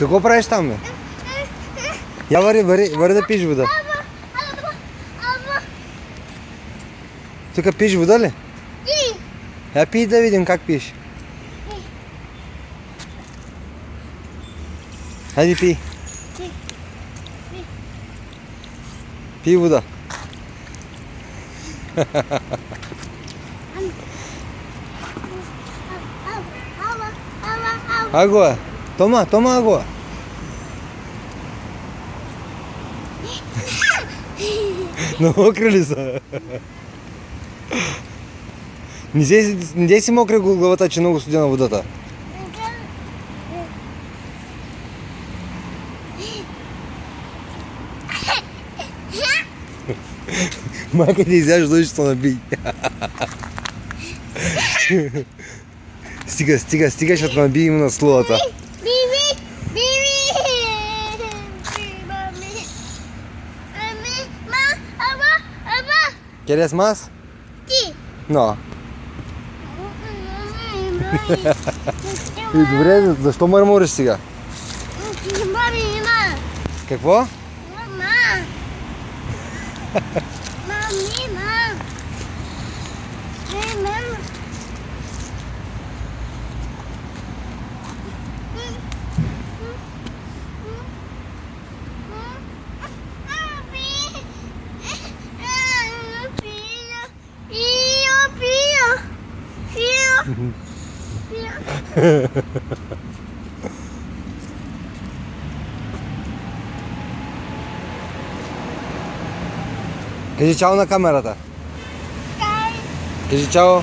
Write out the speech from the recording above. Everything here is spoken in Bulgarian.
Какво правиш там, бе? Я вари да пиеш вода. Тук пиеш вода ли? Я пий да видим как пиеш. Хайде пий. Пий вода. Água. Toma água. Мокра ли са? Не си мокра главата, че много студена водата. Майка ти изяжда дъждето набий. Стига, ще те наби на слуата. ¿Quieres más? Sí. No. И добре, защо мърмориш сега? Какво? Мама. Мамина. Мама. Кажи чао на камерата. Кажи чао.